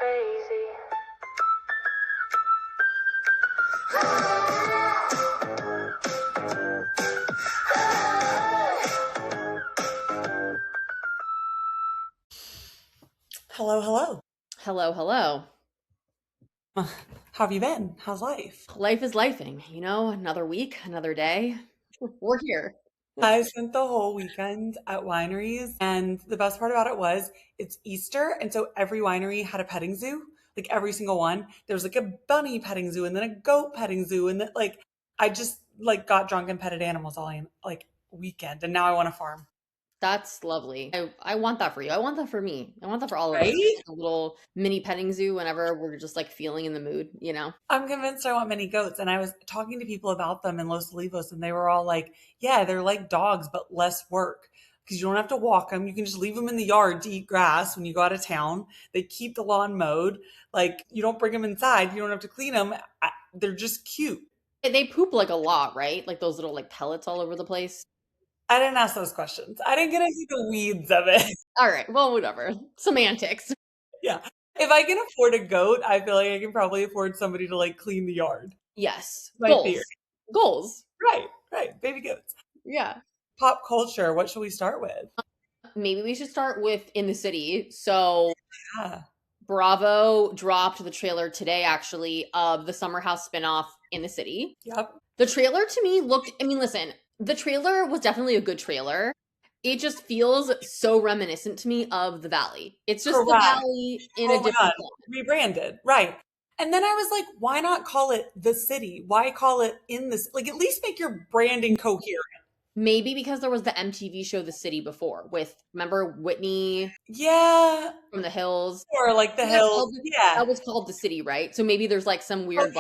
crazy. Hello, hello. Hello, hello. How have you been? How's life? Life is lifing, another week, another day. We're here. I spent the whole weekend at wineries, and the best part about it was it's Easter, and so every winery had a petting zoo, like every single one. There was like a bunny petting zoo, and then a goat petting zoo, and then I just got drunk and petted animals all in weekend, and now I want to farm. That's lovely. I want that for you. I want that for me. I want that for all of us. Right? A little mini petting zoo whenever we're just feeling in the mood. I'm convinced I want mini goats. And I was talking to people about them in Los Olivos, and they were all like, yeah, they're like dogs, but less work because you don't have to walk them. You can just leave them in the yard to eat grass when you go out of town. They keep the lawn mowed. You don't bring them inside. You don't have to clean them. They're just cute. They poop a lot, right? Like those little pellets all over the place. I didn't ask those questions. I didn't get into the weeds of it. All right, well, whatever. Semantics. Yeah. If I can afford a goat, I feel like I can probably afford somebody to clean the yard. Yes. My Goals. theory. Goals. Right. Baby goats. Yeah. Pop culture. What should we start with? Maybe we should start with in the city. So Yeah. Bravo dropped the trailer today, actually, of the Summer House spinoff in the city. Yep. The trailer to me listen, the trailer was definitely a good trailer. It just feels so reminiscent to me of The Valley. It's just Correct. The Valley in a different form. Rebranded. Right. And then I was like, why not call it The City? Why call it in this? At least make your branding coherent. Maybe because there was the MTV show The City before remember Whitney? Yeah. From the Hills. Or the Hills. Yeah. That was called The City, right? So maybe there's some weird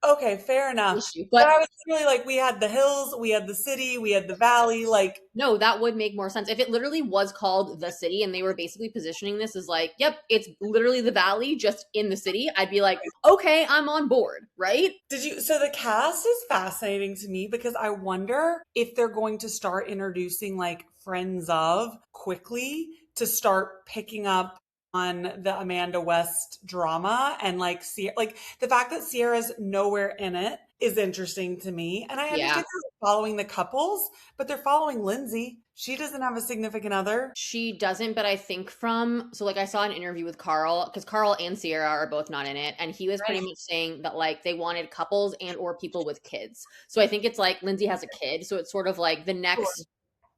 Okay, fair enough. issue. But I was literally we had the hills, we had the city, we had the valley. No, that would make more sense. If it literally was called The City and they were basically positioning this as yep, it's literally the valley just in the city, I'd be like, okay, I'm on board, right? So the cast is fascinating to me because I wonder if they're going to start introducing friends of quickly to start picking up on the Amanda West drama and the fact that Sierra's nowhere in it is interesting to me. And I understand they're following the couples, but they're following Lindsay. She doesn't have a significant other. She doesn't, but I think I saw an interview with Carl because Carl and Sierra are both not in it. And he was pretty much saying that they wanted couples and or people with kids. So I think it's Lindsay has a kid. So it's sort of the next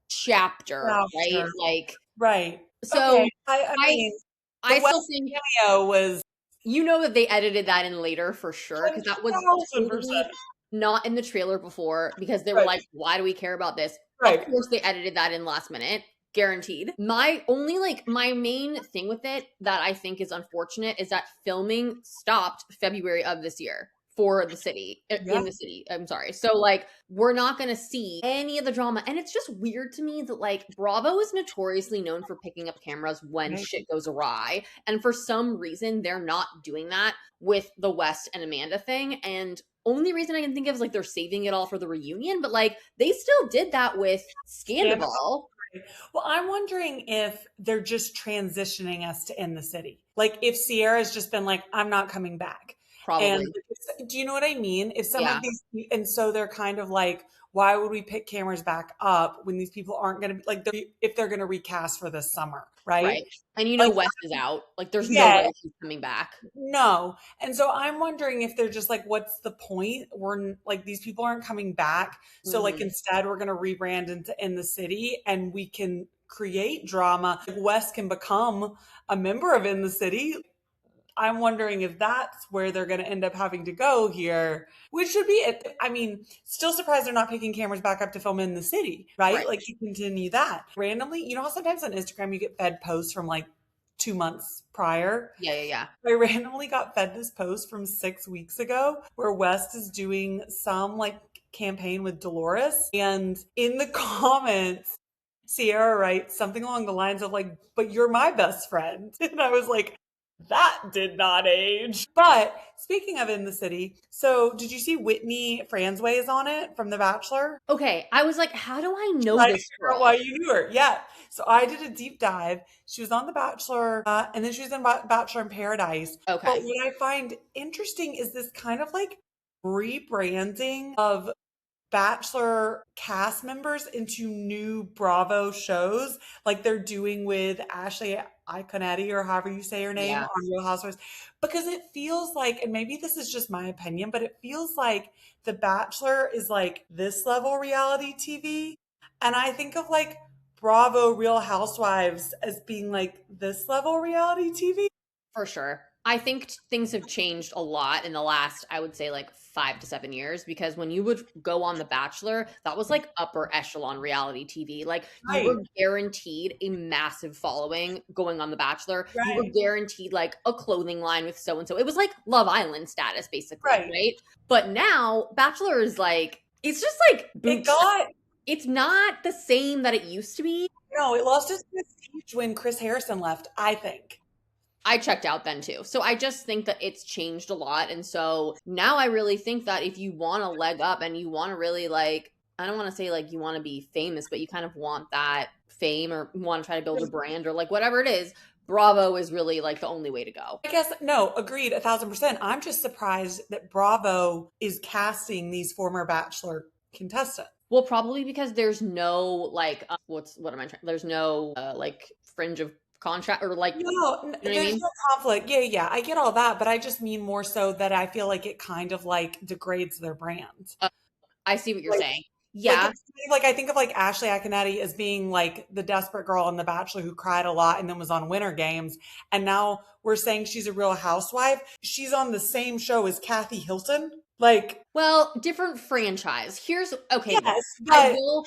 chapter, right? Right. So okay. I still think cameo was. That they edited that in later for sure because that was totally not in the trailer before because they were why do we care about this? Right. Of course they edited that in last minute, guaranteed. My only my main thing with it that I think is unfortunate is that filming stopped February of this year. For the city, in the city. I'm sorry. So we're not going to see any of the drama. And it's just weird to me that Bravo is notoriously known for picking up cameras when shit goes awry. And for some reason, they're not doing that with the West and Amanda thing. And only reason I can think of is they're saving it all for the reunion. But they still did that with Scandal. Well, I'm wondering if they're just transitioning us to In the City. If Sierra's just been I'm not coming back. Probably. And do you know what I mean? If some of these, and so they're kind of why would we pick cameras back up when these people aren't going to be if they're going to recast for this summer, right? Right. And West is out. There's no way he's coming back. No. And so I'm wondering if they're just what's the point? We're these people aren't coming back. So instead we're going to rebrand into In the City and we can create drama. West can become a member of In the City. I'm wondering if that's where they're going to end up having to go here, which would be it. I mean, still surprised they're not picking cameras back up to film In the City, right? To continue that. Randomly, how sometimes on Instagram you get fed posts from 2 months prior? Yeah. I randomly got fed this post from 6 weeks ago where West is doing some campaign with Dolores. And in the comments, Sierra writes something along the lines of but you're my best friend. And I was That did not age. But speaking of In the City, so did you see Whitney Franzway is on it from The Bachelor? Okay, I was like, how do I know Trying to this figure out girl? why you knew her. Yeah. So I did a deep dive. She was on The Bachelor, and then she was in Bachelor in Paradise. But Okay, what I find interesting is this kind of like rebranding of Bachelor cast members into new Bravo shows, like they're doing with Ashley Iconetti, or however you say her name, yeah, on Real Housewives. Because it feels like, and maybe this is just my opinion, but it feels like The Bachelor is like this level reality TV. And I think of like Bravo Real Housewives as being like this level reality TV. for sure. I think things have changed a lot in the last, I would say, like 5 to 7 years, because when you would go on The Bachelor, that was like upper echelon reality TV. Like you Right, were guaranteed a massive following going on The Bachelor. You were right, guaranteed like a clothing line with so and so. It was like Love Island status, basically, right. right? But now Bachelor is like, it's just like It boots. got, It's not the same that it used to be. no, it lost its prestige when Chris Harrison left, I think. I checked out then too. So I just think that it's changed a lot. And so now I really think that if you want a leg up and you want to really like, I don't want to say like you want to be famous, but you kind of want that fame, or you want to try to build a brand, or like whatever it is, Bravo is really like the only way to go. I guess, no, agreed 1,000%. I'm just surprised that Bravo is casting these former Bachelor contestants. Well, probably because there's no like, what am I trying? There's no like fringe of contract, or like, No, you know what I there's mean? no conflict. Yeah, yeah, I get all that, but I just mean more so that I feel like it kind of like degrades their brand. Uh, I see what you're Like, saying. like Yeah. it's like I think of like Ashley Iconetti as being like the desperate girl on The Bachelor who cried a lot and then was on Winter Games, and now we're saying she's a real housewife. She's on the same show as Kathy Hilton. Like, Well, different franchise. Here's okay. yes, I but will.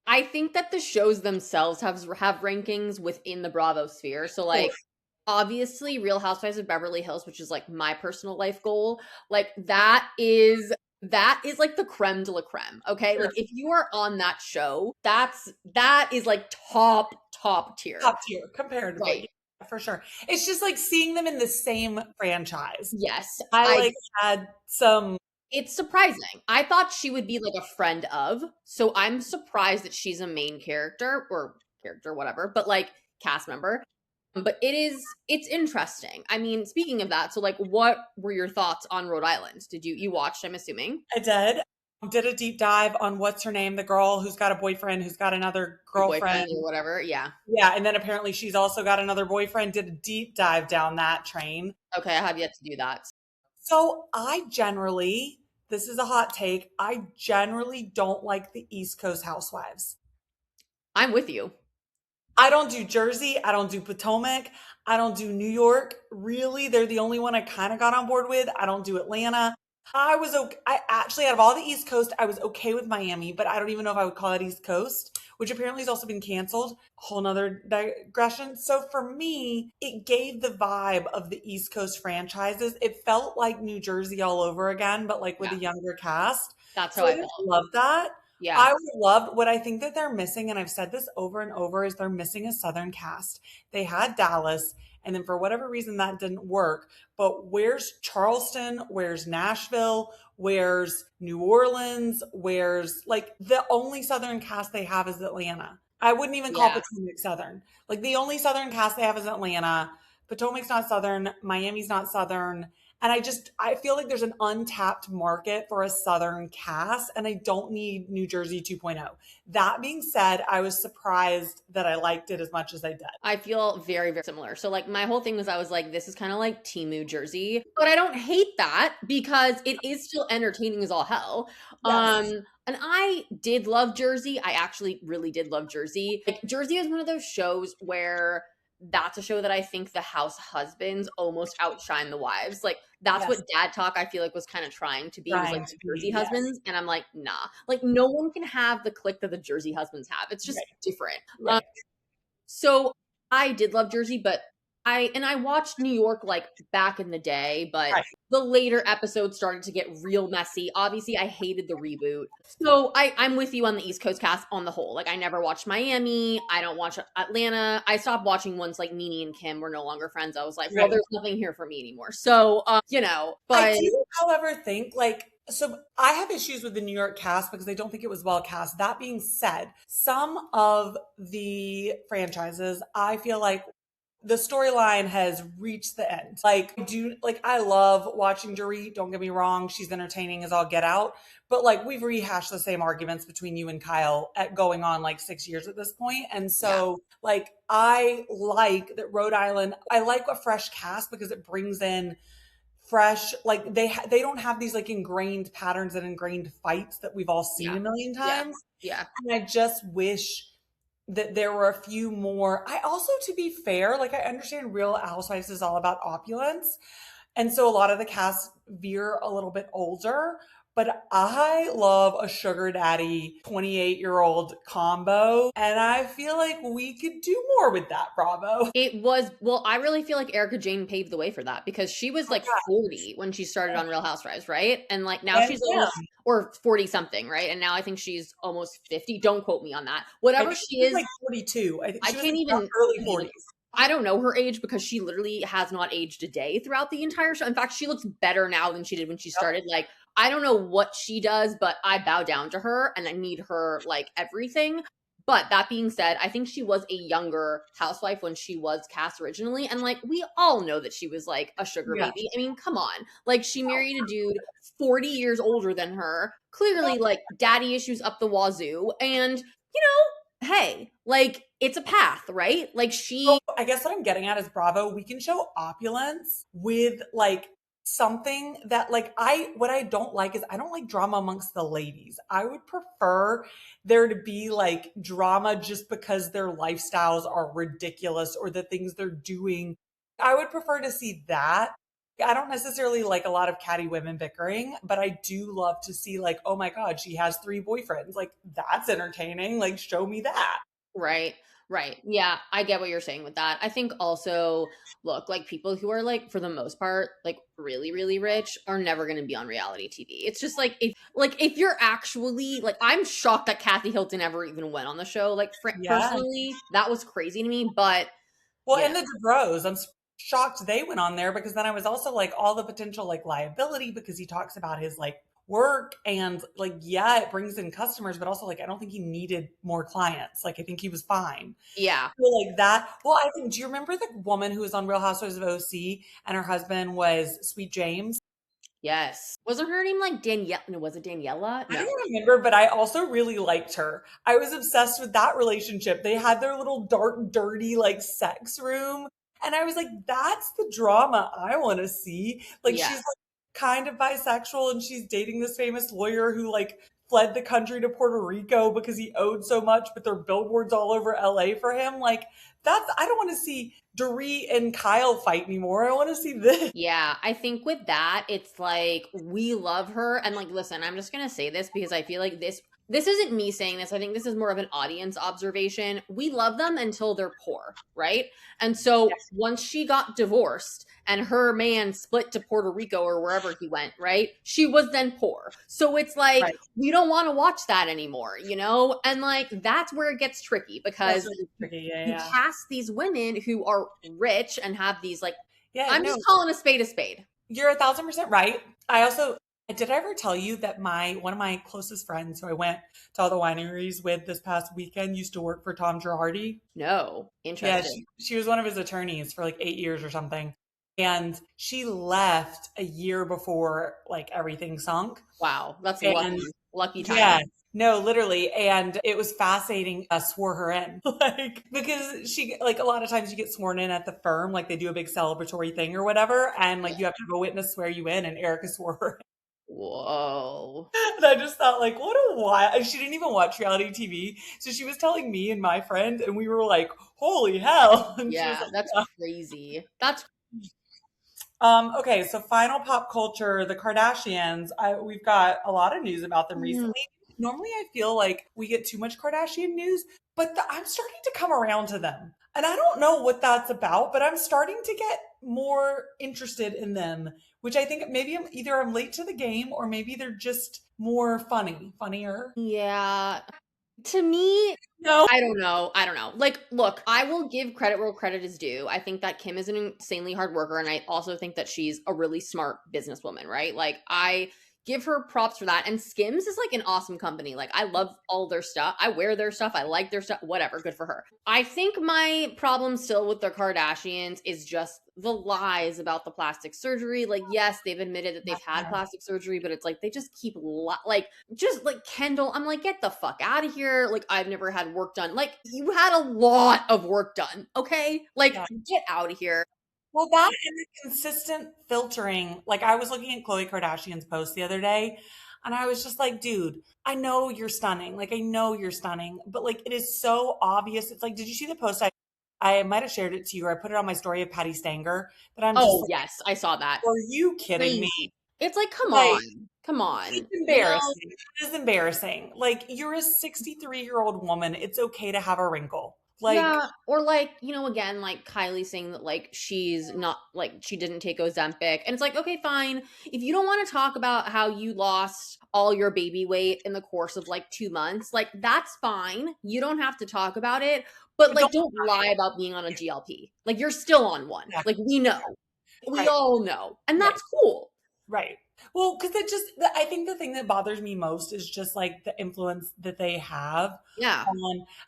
I think that the shows themselves have rankings within the Bravo sphere. So of like course, obviously Real Housewives of Beverly Hills, which is like my personal life goal, like that is like the creme de la creme. Okay? sure, Like if you are on that show, that is like top tier. top tier comparatively, Right. yeah, for sure. It's just like seeing them in the same franchise. Yes. I I like had some. It's surprising. I thought she would be like a friend of. So I'm surprised that she's a main character, or character, whatever, but like cast member. But it's interesting. I mean, speaking of that, so like what were your thoughts on Rhode Island? Did you watched, I'm assuming? I did a deep dive on what's her name, the girl who's got a boyfriend who's got another Or girlfriend. boyfriend or whatever. Yeah. Yeah, and then apparently she's also got another boyfriend. Did a deep dive down that train. Okay, I have yet to do that. So I generally, this is a hot take, I generally don't like the East Coast housewives. I'm with you. I don't do Jersey. I don't do Potomac. I don't do New York. Really, they're the only one I kind of got on board with. I don't do Atlanta. I was okay. I actually, out of all the East Coast, I was okay with Miami, but I don't even know if I would call it East Coast, which apparently has also been canceled. Whole nother digression. So for me, it gave the vibe of the East Coast franchises. It felt like New Jersey all over again, but like with a Yeah. younger cast. That's how So I I didn't felt. love that. Yeah. I would love what I think that they're missing, and I've said this over and over, is they're missing a Southern cast. They had Dallas, and then for whatever reason that didn't work. But where's Charleston? Where's Nashville? Where's New Orleans? Where's like the only Southern cast they have is Atlanta. I wouldn't even call Yeah. Potomac Southern. Like the only Southern cast they have is Atlanta. Potomac's not Southern. Miami's not Southern. And I feel like there's an untapped market for a Southern cast, and I don't need New Jersey 2.0. That being said, I was surprised that I liked it as much as I did. I feel very, very similar. So like my whole thing was I was like, this is kind of like Timu Jersey, but I don't hate that because it is still entertaining as all hell. Yes. And I did love Jersey. I actually really did love Jersey. Like Jersey is one of those shows where that's a show that I think the house husbands almost outshine the wives. Like that's Yes. what Dad Talk I feel like was kind of trying to be, was Trying like to the Jersey be, yes. husbands, and I'm like, nah. Like no one can have the click that the Jersey husbands have. It's just Right. different. Right. So I did love Jersey, but I watched New York like back in the day, but Right. the later episodes started to get real messy. Obviously, I hated the reboot. So I'm with you on the East Coast cast on the whole. Like I never watched Miami. I don't watch Atlanta. I stopped watching once like Nene and Kim were no longer friends. I was like, well, there's nothing here for me anymore. So but I do, however, think like so I have issues with the New York cast because I don't think it was well cast. That being said, some of the franchises, I feel like the storyline has reached the end. I love watching Dorit, don't get me wrong, she's entertaining as all get out, but like we've rehashed the same arguments between you and Kyle at going on like 6 years at this point. And so like I like that Rhode Island, I like a fresh cast because it brings in fresh, like they don't have these like ingrained patterns and ingrained fights that we've all seen a million times. And I just wish that there were a few more. I also, to be fair, like I understand Real Housewives is all about opulence. And so a lot of the cast veer a little bit older, but I love a sugar daddy 28-year-old combo. And I feel like we could do more with that. Bravo. It was, well, I really feel like Erica Jane paved the way for that because she was like 40 when she started on Real Housewives, right? And like now she's almost, or 40 something, right? And now I think she's almost 50. Don't quote me on that. Whatever she is. Like 42. I think I can't even early 40s. I don't know her age because she literally has not aged a day throughout the entire show. In fact, she looks better now than she did when she started. Like, I don't know what she does, but I bow down to her and I need her like everything. But that being said, I think she was a younger housewife when she was cast originally. And like, we all know that she was like a sugar baby. I mean, come on. Like, she married a dude 40 years older than her. Clearly, like, daddy issues up the wazoo. And, hey, like, it's a path, right? Like, I guess what I'm getting at is, Bravo, we can show opulence with like something that like what I don't like is I don't like drama amongst the ladies. I would prefer there to be like drama just because their lifestyles are ridiculous or the things they're doing. I would prefer to see that. I don't necessarily like a lot of catty women bickering, but I do love to see like, oh my God, she has 3 boyfriends. Like that's entertaining. Like show me that. Right. Yeah, I get what you're saying with that. I think also, look, like people who are like, for the most part, like really, really rich are never going to be on reality TV. It's just like, if you're actually like, I'm shocked that Kathy Hilton ever even went on the show. Like personally, that was crazy to me, but. Well, and the DeVros, I'm shocked they went on there because then I was also like all the potential like liability because he talks about his like work and like, yeah, it brings in customers, but also like, I don't think he needed more clients. Like, I think he was fine. Yeah. So like that. Well, I think, do you remember the woman who was on Real Housewives of OC and her husband was Sweet James? Yes. Wasn't her name like Danielle? No, was it Daniela? No. I don't remember, but I also really liked her. I was obsessed with that relationship. They had their little dark, dirty, like sex room. And I was like, that's the drama I want to see. Like, she's like kind of bisexual and she's dating this famous lawyer who like fled the country to Puerto Rico because he owed so much, but there are billboards all over LA for him. Like, I don't want to see Dorit and Kyle fight anymore. I want to see this. Yeah, I think with that, it's like we love her. And like, listen, I'm just going to say this because I feel like this isn't me saying this. I think this is more of an audience observation. We love them until they're poor, right? And so once she got divorced and her man split to Puerto Rico or wherever he went, right? She was then poor. So it's like, we don't want to watch that anymore, And like, that's where it gets tricky because you cast these women who are rich and have these like, I'm just calling a spade a spade. You're 1,000% right. Did I ever tell you that one of my closest friends who I went to all the wineries with this past weekend used to work for Tom Girardi? No. Interesting. Yeah, she was one of his attorneys for like 8 years or something. And she left a year before like everything sunk. Wow. That's lucky time. Yeah. No, literally. And it was fascinating. Swore her in, like, because she, like, a lot of times you get sworn in at the firm, like they do a big celebratory thing or whatever. And like, you have to have a witness swear you in, and Erica swore her in. Whoa. And I just thought, like, what a wild, she didn't even watch reality TV. So she was telling me and my friend, and we were like, holy hell. And yeah, like, that's crazy. That's okay, so final pop culture, the Kardashians. We've got a lot of news about them recently. Normally I feel like we get too much Kardashian news, but I'm starting to come around to them. And I don't know what that's about, but I'm starting to get more interested in them, which I think maybe I'm late to the game or maybe they're just more funnier. Yeah. To me, No. I don't know. I don't know. Like, look, I will give credit where credit is due. I think that Kim is an insanely hard worker, and I also think that she's a really smart businesswoman, right? Like, I give her props for that. And Skims is like an awesome company. Like, I love all their stuff. I wear their stuff. I like their stuff. Whatever. Good for her. I think my problem still with the Kardashians is just the lies about the plastic surgery. Like, yes, they've admitted that they've had plastic surgery, but it's like they just keep just like Kendall. I'm like, get the fuck out of here. Like, I've never had work done. Like, you had a lot of work done. Okay. Like, get out of here. Well, that and the consistent filtering. Like, I was looking at Khloe Kardashian's post the other day, and I was just like, dude, I know you're stunning. Like, I know you're stunning, but like, it is so obvious. It's like, did you see the post? I might have shared it to you, or I put it on my story of Patty Stanger. But I'm just like, yes, I saw that. are you kidding me? It's like, come on. It's embarrassing. It is embarrassing. Like, you're a 63-year-old woman. It's okay to have a wrinkle. Like, yeah, or like, again, like Kylie saying that like she's not like she didn't take Ozempic. And it's like, okay, fine. If you don't want to talk about how you lost all your baby weight in the course of like 2 months, like that's fine. You don't have to talk about it. But like don't lie about being on a GLP. Like you're still on one. Yeah. Like we know. We all know. And that's cool. Right. Well, because I think the thing that bothers me most is just like the influence that they have. Yeah.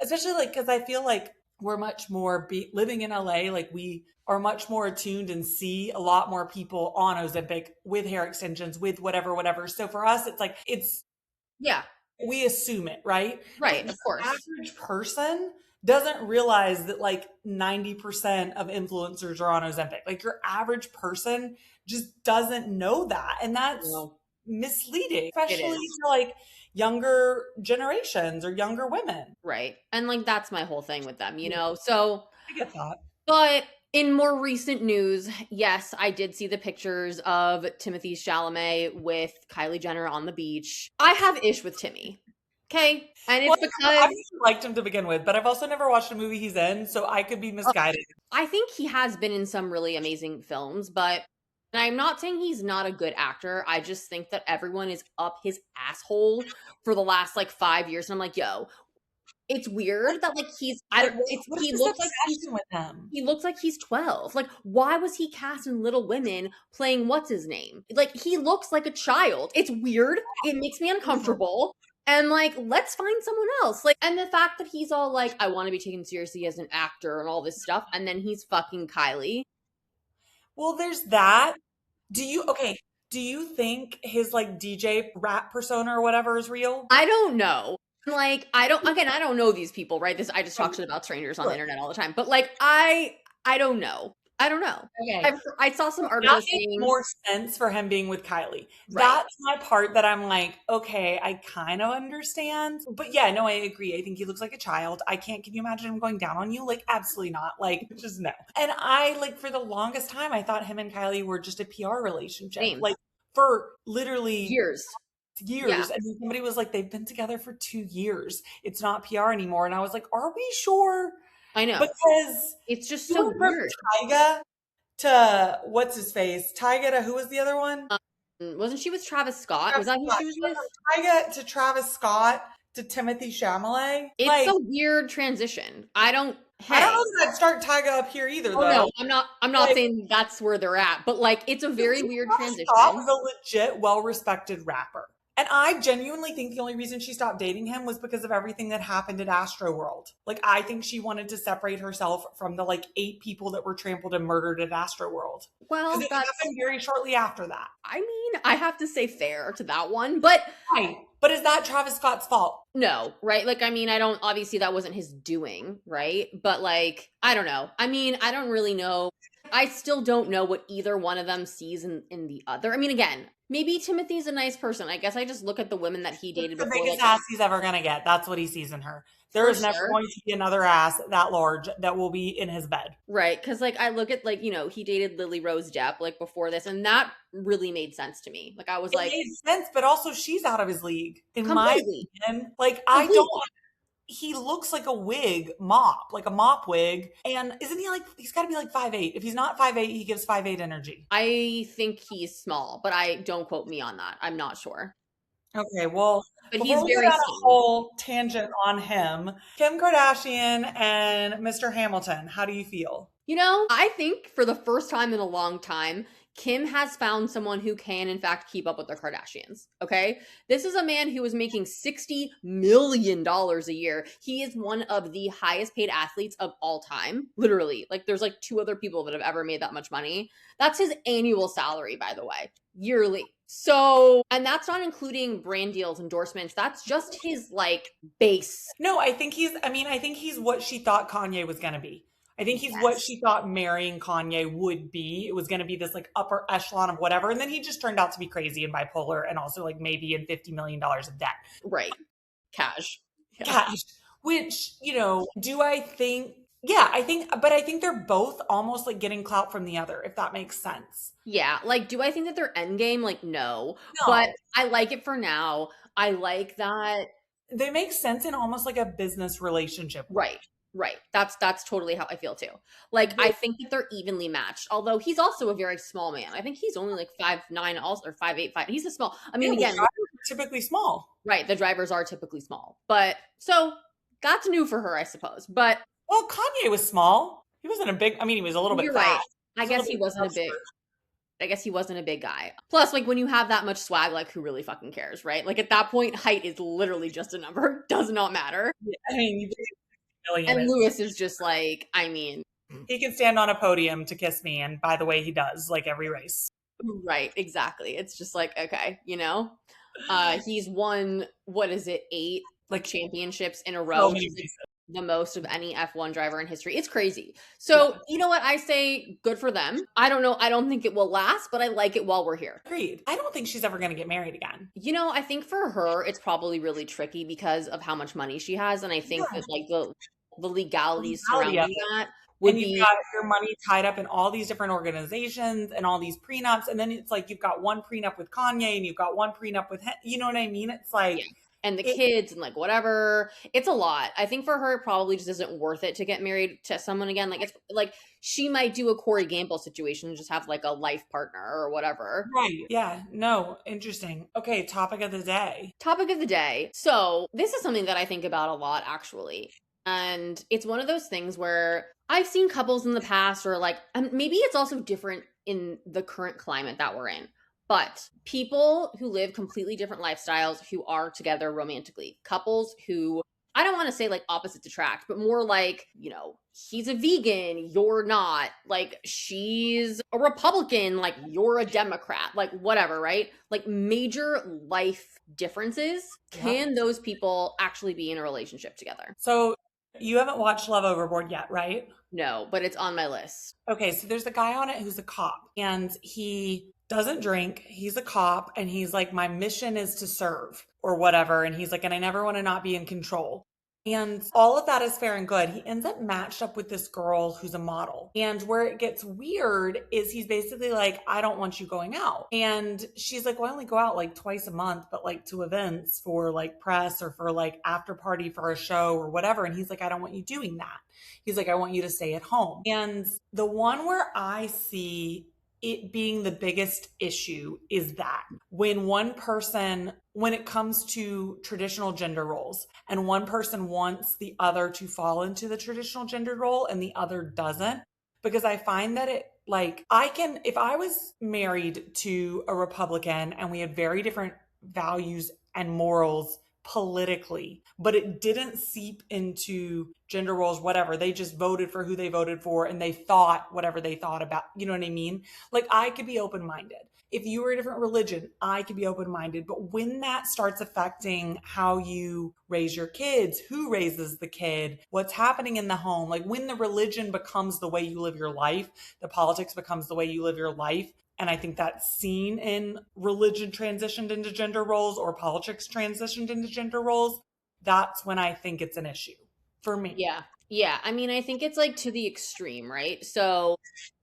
Especially like, because I feel like we're much more living in LA, like we are much more attuned and see a lot more people on Ozempic with hair extensions, with whatever. So for us, it's like, we assume it, right? Right, But of course. The average person doesn't realize that like 90% of influencers are on Ozempic. Like your average person just doesn't know that. And that's misleading, especially for like younger generations or younger women. Right. And like that's my whole thing with them, So I get that. But in more recent news, yes, I did see the pictures of Timothée Chalamet with Kylie Jenner on the beach. I have ish with Timmy. Okay. And it's because I liked him to begin with, but I've also never watched a movie he's in, so I could be misguided. I think he has been in some really amazing films, but I'm not saying he's not a good actor. I just think that everyone is up his asshole for the last like 5 years. And I'm like, yo, it's weird that like he looks like he's 12. Like, why was he cast in Little Women playing what's his name? Like, he looks like a child. It's weird. It makes me uncomfortable. And like, let's find someone else. Like, and the fact that he's all like, I want to be taken seriously as an actor and all this stuff, and then he's fucking Kylie. Well, there's that. Do you think his like DJ rap persona or whatever is real? I don't know. Like, I don't know these people, right? I just talk shit about strangers on the internet all the time. But like, I don't know. I don't know. Okay. I saw some articles saying more sense for him being with Kylie. Right. That's my part that I'm like, okay, I kind of understand. But yeah, no, I agree. I think he looks like a child. Can you imagine him going down on you? Like, absolutely not. Like, just no. And I like for the longest time, I thought him and Kylie were just a PR relationship. Same. Like for literally years. Yeah. And somebody was like, they've been together for 2 years. It's not PR anymore. And I was like, are we sure? I know. Because it's just so weird. Tyga to what's his face? Tyga to who was the other one? Wasn't she with Travis Scott? Was that who she was with? Tyga to Travis Scott to Timothée Chalamet. It's a weird transition. I don't know that I'd start Tyga up here either, though. No, I'm not saying that's where they're at, but like it's a very weird transition. Scott was a legit, well-respected rapper. And I genuinely think the only reason she stopped dating him was because of everything that happened at Astroworld. Like, I think she wanted to separate herself from the, 8 people that were trampled and murdered at Astroworld. Well, it happened very shortly after that. I mean, I have to say fair to that one, but... Right. But is that Travis Scott's fault? No, right? Like, I mean, obviously that wasn't his doing, right? But, I don't know. I mean, I don't really know. I still don't know what either one of them sees in the other. I mean, again, maybe Timothy's a nice person. I guess I just look at the women that he dated before. The biggest ass he's ever going to get. That's what he sees in her. There is never going to be another ass that large that will be in his bed. Right. Because, I look at, he dated Lily Rose Depp, before this, and that really made sense to me. I was it made sense, but also she's out of his league, in completely. my opinion. I don't... he looks like a wig mop, like a mop wig. And isn't he like, he's got to be like 5'8"? If he's not 5'8", he gives 5'8" energy. I think he's small, but don't quote me on that. I'm not sure. Okay, well, but before we go down a whole tangent on him, Kim Kardashian and Mr. Hamilton, how do you feel? You know, I think for the first time in a long time, Kim has found someone who can, in fact, keep up with the Kardashians. Okay? This is a man who is making $60 million a year. He is one of the highest paid athletes of all time. Literally. Like, there's like 2 other people that have ever made that much money. That's his annual salary, by the way, yearly. So, and that's not including brand deals, endorsements. That's just his like base. No, I think he's what she thought Kanye was going to be. I think he's what she thought marrying Kanye would be. It was going to be this like upper echelon of whatever. And then he just turned out to be crazy and bipolar and also like maybe in $50 million of debt. Right. Cash. Yeah. Cash. Which, you know, do I think, yeah, I think they're both almost like getting clout from the other, if that makes sense. Yeah. Like, do I think that they're endgame? Like, no. But I like it for now. I like that. They make sense in almost like a business relationship. Right. Right. That's totally how I feel too. Like, I think that they're evenly matched. Although he's also a very small man. I think he's only like 5'9" also, or 5'8", 5. He's a small. I mean, again, typically small. Right. The drivers are typically small. But so that's new for her, I suppose. But well, Kanye was small. He wasn't a big. I mean, he was a little bit fat. Right. I guess he wasn't a big guy. Plus, like, when you have that much swag, like, who really fucking cares, right? Like, at that point, height is literally just a number. Does not matter. Yeah, I mean, and Lewis is just like, I mean, he can stand on a podium to kiss me, and by the way, he does, like every race. Right, exactly. It's just like, okay, you know? He's won, what is it, 8 like championships in a row. The most of any F1 driver in history. It's crazy. So, you know what? I say good for them. I don't know. I don't think it will last, but I like it while we're here. Agreed. I don't think she's ever going to get married again. You know, I think for her, it's probably really tricky because of how much money she has. And I think that like the legalities surrounding that would be. You've got your money tied up in all these different organizations and all these prenups. And then it's like you've got one prenup with Kanye and you've got one prenup with him. You know what I mean? It's like. Yeah. And the kids and like whatever. It's a lot. I think for her, it probably just isn't worth it to get married to someone again. Like, it's like she might do a Corey Gamble situation and just have like a life partner or whatever. Right. Yeah. No. Interesting. Okay. Topic of the day. So this is something that I think about a lot, actually. And it's one of those things where I've seen couples in the past, or like, maybe it's also different in the current climate that we're in. But people who live completely different lifestyles who are together romantically, couples who, I don't want to say like opposites attract, but more like, you know, he's a vegan, you're not, like she's a Republican, like you're a Democrat, like whatever, right? Like major life differences. Can those people actually be in a relationship together? So you haven't watched Love Overboard yet, right? No, but it's on my list. Okay, so there's a guy on it who's a cop, and he doesn't drink. He's a cop, and he's like, my mission is to serve or whatever. And he's like, and I never want to not be in control. And all of that is fair and good. He ends up matched up with this girl who's a model. And where it gets weird is he's basically like, I don't want you going out. And she's like, well, I only go out like twice a month, but like to events for like press or for like after party for a show or whatever. And he's like, I don't want you doing that. He's like, I want you to stay at home. And the one where I see it being the biggest issue is that when it comes to traditional gender roles and one person wants the other to fall into the traditional gender role and the other doesn't, because I find that if I was married to a Republican and we had very different values and morals politically, but it didn't seep into gender roles, whatever. They just voted for who they voted for and they thought whatever they thought about, you know what I mean? Like I could be open-minded. If you were a different religion, I could be open-minded. But when that starts affecting how you raise your kids, who raises the kid, what's happening in the home, like when the religion becomes the way you live your life, the politics becomes the way you live your life. And I think that's seen in religion transitioned into gender roles or politics transitioned into gender roles. That's when I think it's an issue for me. Yeah. Yeah. I mean, I think it's like to the extreme, right? So,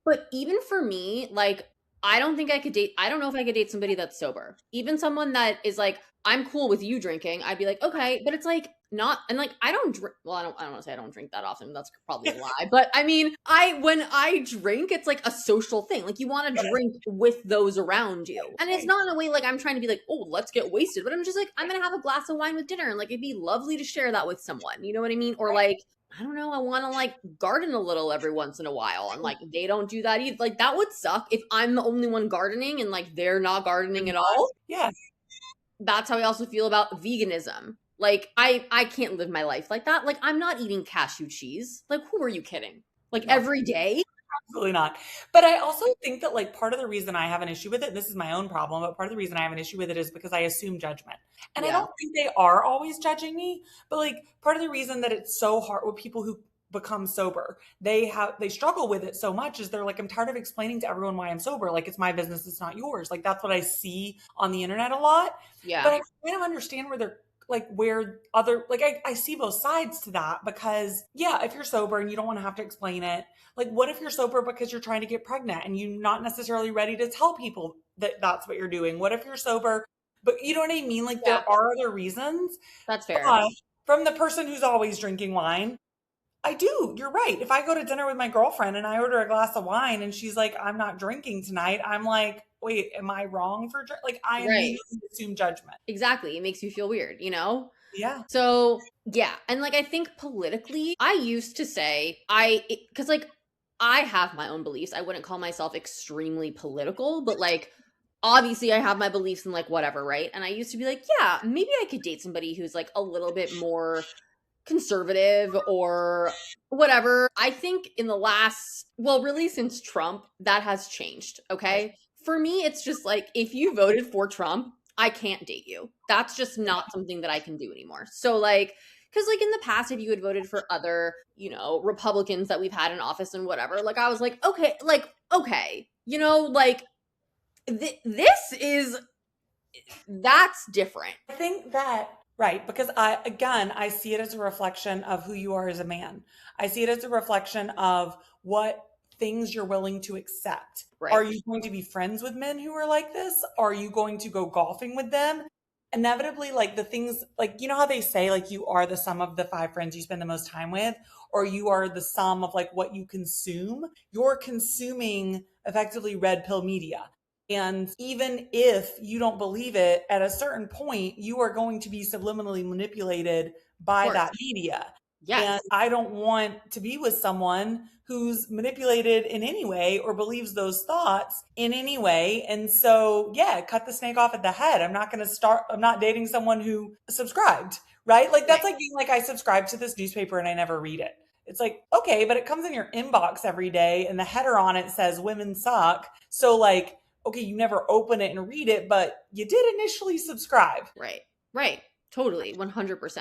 but even for me, like, I don't know if I could date somebody that's sober. Even someone that is like, I'm cool with you drinking. I'd be like, okay. But it's like, not, and like, I don't drink, well, I don't want to say I don't drink that often. That's probably a lie. But I mean, when I drink, it's like a social thing. Like, you want to drink with those around you. And it's not in a way like I'm trying to be like, oh, let's get wasted. But I'm just like, I'm going to have a glass of wine with dinner. And like, it'd be lovely to share that with someone. You know what I mean? Or like, I don't know, I want to like garden a little every once in a while. And like, they don't do that either. Like, that would suck if I'm the only one gardening and like they're not gardening at all. Yeah. That's how I also feel about veganism. Like, I can't live my life like that. Like, I'm not eating cashew cheese. Like, who are you kidding? Like, every day? Absolutely not. But I also think that like part of the reason I have an issue with it, and this is my own problem, but part of the reason I have an issue with it is because I assume judgment. And I don't think they are always judging me, but like part of the reason that it's so hard with people who become sober, they struggle with it so much is they're like, I'm tired of explaining to everyone why I'm sober. Like, it's my business, it's not yours. Like, that's what I see on the internet a lot. Yeah. But I kind of understand where they're like, where other, like, I see both sides to that because yeah, if you're sober and you don't want to have to explain it, like, what if you're sober because you're trying to get pregnant and you're not necessarily ready to tell people that that's what you're doing? What if you're sober, but you know what I mean? Like, there are other reasons. That's fair. But from the person who's always drinking wine, I do. You're right. If I go to dinner with my girlfriend and I order a glass of wine and she's like, I'm not drinking tonight, I'm like, wait, am I wrong for like, I immediately assume judgment. Exactly. It makes you feel weird, you know? Yeah. So yeah. And like, I think politically, I used to say because like, I have my own beliefs. I wouldn't call myself extremely political, but like, obviously I have my beliefs and like whatever, right? And I used to be like, yeah, maybe I could date somebody who's like a little bit more conservative or whatever. I think in the last, well, really since Trump, that has changed, okay? For me, it's just like, if you voted for Trump, I can't date you. That's just not something that I can do anymore. So like, because like in the past, if you had voted for other, you know, Republicans that we've had in office and whatever, like I was like, okay, you know, like that's different. I think that, right, because I see it as a reflection of who you are as a man. I see it as a reflection of what things you're willing to accept. Right. Are you going to be friends with men who are like this? Are you going to go golfing with them? Inevitably, like the things, like, you know how they say, like, you are the sum of the 5 friends you spend the most time with, or you are the sum of like what you consume. You're consuming effectively red pill media. And even if you don't believe it, at a certain point, you are going to be subliminally manipulated by that media. Yes. And I don't want to be with someone who's manipulated in any way or believes those thoughts in any way. And so, yeah, cut the snake off at the head. I'm not dating someone who subscribed, right? Like, that's like being like, I subscribe to this newspaper and I never read it. It's like, okay, but it comes in your inbox every day and the header on it says women suck. So like, okay, you never open it and read it, but you did initially subscribe. Right. Totally. 100%.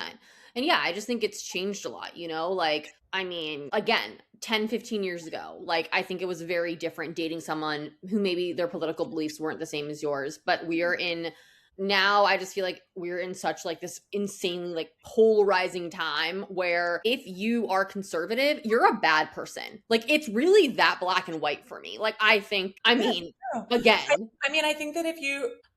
And yeah, I just think it's changed a lot, you know, like, I mean, again, 10, 15 years ago, like, I think it was very different dating someone who maybe their political beliefs weren't the same as yours, but now I just feel like we're in such like this insanely like polarizing time where if you are conservative, you're a bad person. Like, it's really that black and white for me. Like, I think, again, I think that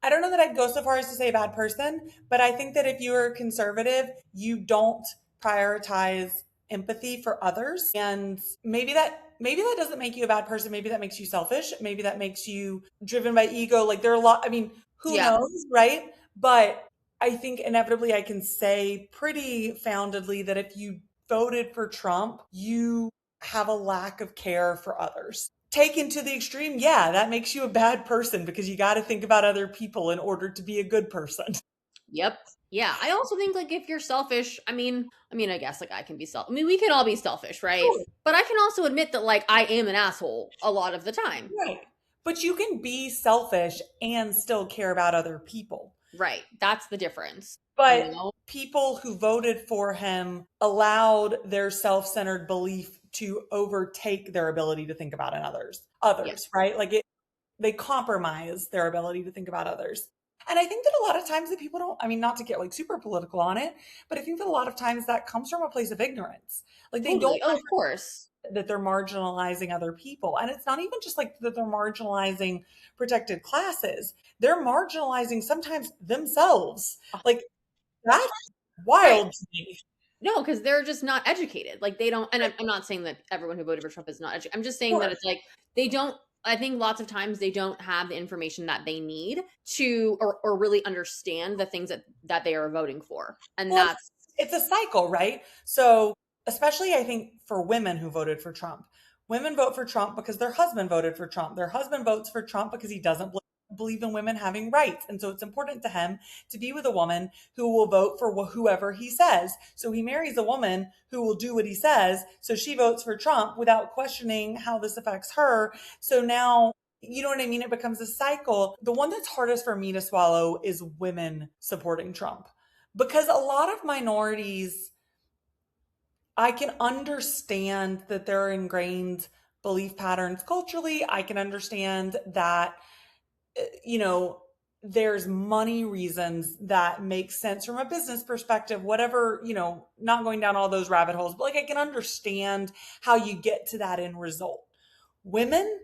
I don't know that I'd go so far as to say bad person, but I think that if you're conservative, you don't prioritize empathy for others. And maybe that doesn't make you a bad person. Maybe that makes you selfish. Maybe that makes you driven by ego. Like, there are a lot, who knows, right? But I think inevitably I can say pretty foundedly that if you voted for Trump, you have a lack of care for others. Taken to the extreme, yeah, that makes you a bad person because you got to think about other people in order to be a good person. Yep. Yeah. I also think like if you're selfish, I guess like I can be we can all be selfish, right? Totally. But I can also admit that like I am an asshole a lot of the time. Right. But you can be selfish and still care about other people. Right. That's the difference. But people who voted for him allowed their self-centered belief to overtake their ability to think about others, right? Like they compromise their ability to think about others. And I think that a lot of times that people don't, not to get like super political on it, but I think that a lot of times that comes from a place of ignorance. Like they don't, of course, that they're marginalizing other people. And it's not even just like that they're marginalizing protected classes. They're marginalizing sometimes themselves. Like wild Right. to me. No, because they're just not educated. Like they don't, and I'm not saying that everyone who voted for Trump is not educated. I'm just saying that it's like they don't. I think lots of times they don't have the information that they need to, or really understand the things that they are voting for, and Well, that's it's a cycle, right? So, especially I think for women who voted for Trump, women vote for Trump because their husband voted for Trump. Their husband votes for Trump because he doesn't believe in women having rights. And so it's important to him to be with a woman who will vote for whoever he says. So he marries a woman who will do what he says. So she votes for Trump without questioning how this affects her. So now, you know what I mean? It becomes a cycle. The one that's hardest for me to swallow is women supporting Trump, because a lot of minorities, I can understand that there are ingrained belief patterns culturally. I can understand that, you know, there's money reasons that make sense from a business perspective, whatever, not going down all those rabbit holes, but like I can understand how you get to that end result. Women,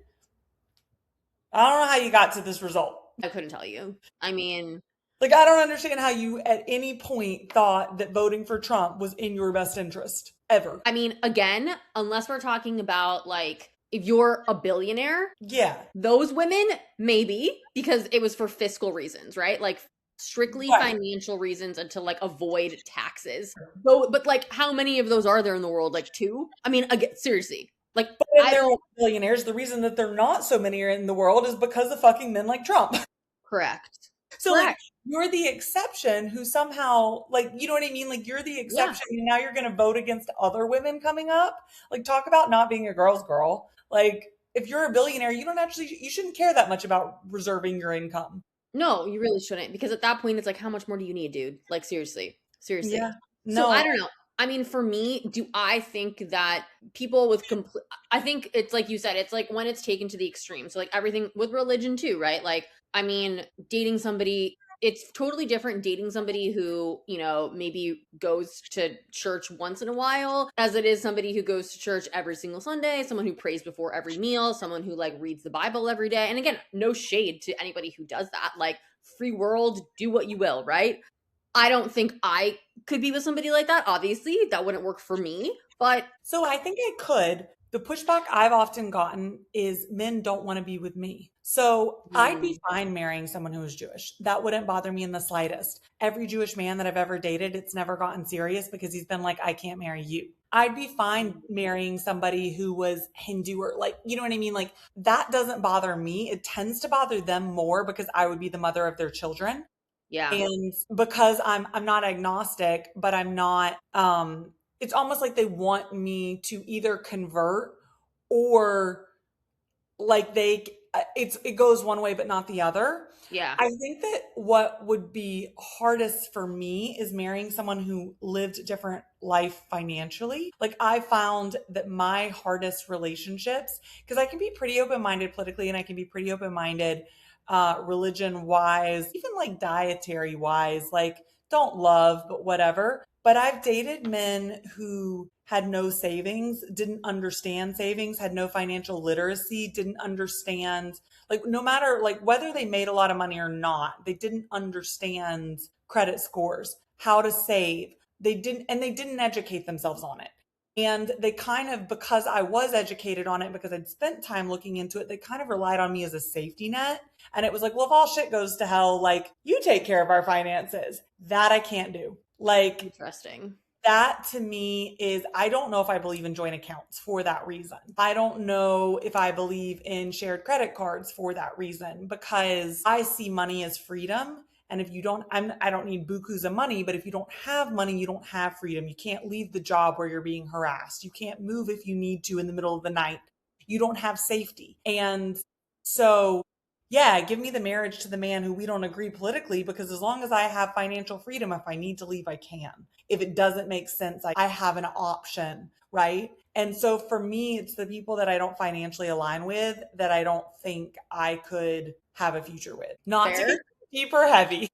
I don't know how you got to this result. I couldn't tell you. I mean, Like, I don't understand how you at any point thought that voting for Trump was in your best interest ever. I mean, again, unless we're talking about like if you're a billionaire, Yeah. those women maybe because it was for fiscal reasons, right? Like strictly Right. financial reasons and to like avoid taxes. But like how many of those are there in the world? Like two? I mean, again, seriously. Like But if I they're don't billionaires, the reason that they're not so many in the world is because of fucking men like Trump. correct. So like Correct. you're the exception who somehow, like, you know what I mean? Like you're the Yeah. exception and now you're going to vote against other women coming up. Like talk about not being a girl's girl. Like if you're a billionaire, you shouldn't care that much about reserving your income. No, you really shouldn't because at that point it's like how much more do you need, dude? Like seriously. Seriously. Yeah. So No. I don't know. I mean, for me, do I think that people with complete I think it's like you said, it's like when it's taken to the extreme. So like everything with religion too, right? Like I mean, dating somebody it's totally different dating somebody who, maybe goes to church once in a while as it is somebody who goes to church every single Sunday, someone who prays before every meal, someone who like reads the Bible every day. And again, no shade to anybody who does that. Like free world, do what you will, right? I don't think I could be with somebody like that. Obviously, that wouldn't work for me. But So I think I could. The pushback I've often gotten is men don't want to be with me. So I'd be fine marrying someone who is Jewish. That wouldn't bother me in the slightest. Every Jewish man that I've ever dated, it's never gotten serious because he's been like, I can't marry you. I'd be fine marrying somebody who was Hindu or like, you know what I mean? Like that doesn't bother me. It tends to bother them more because I would be the mother of their children. yeah, And because I'm not agnostic, but I'm not it's almost like they want me to either convert or like it goes one way but not the other. yeah, I think that what would be hardest for me is marrying someone who lived a different life financially. Like I found that my hardest relationships, because I can be pretty open-minded politically and I can be pretty open-minded religion wise, even like dietary wise, like don't love, but whatever. But I've dated men who had no savings, didn't understand savings, had no financial literacy, didn't understand, like, no matter like whether they made a lot of money or not, they didn't understand credit scores, how to save. They didn't educate themselves on it. And they kind of, because I was educated on it, because I'd spent time looking into it, they kind of relied on me as a safety net. And it was like, well, if all shit goes to hell, like you take care of our finances. That I can't do. Like interesting. that to me is, I don't know if I believe in joint accounts for that reason. I don't know if I believe in shared credit cards for that reason, because I see money as freedom. And if you don't, I don't need bukus of money, but if you don't have money, you don't have freedom. You can't leave the job where you're being harassed. You can't move if you need to in the middle of the night. You don't have safety. And so, yeah, give me the marriage to the man who we don't agree politically, because as long as I have financial freedom, if I need to leave, I can. If it doesn't make sense, I have an option, right? And so for me, it's the people that I don't financially align with that I don't think I could have a future with. Not to Fair. get deeper heavy.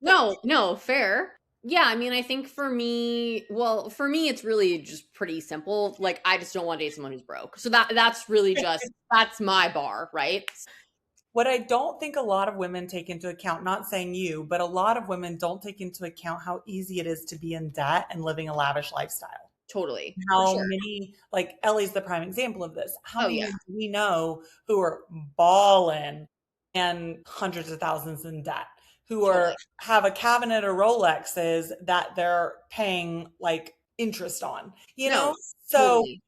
No, fair. Yeah, I mean, I think for me, it's really just pretty simple. Like, I just don't want to date someone who's broke. So that's really just that's my bar, right? What I don't think a lot of women take into account, not saying you, but a lot of women don't take into account how easy it is to be in debt and living a lavish lifestyle. Totally. For How sure. many, like Ellie's the prime example of this. How Oh, many yeah. women do we know who are balling and hundreds of thousands in debt, who Totally. have a cabinet of Rolexes that they're paying like interest on, No, So totally.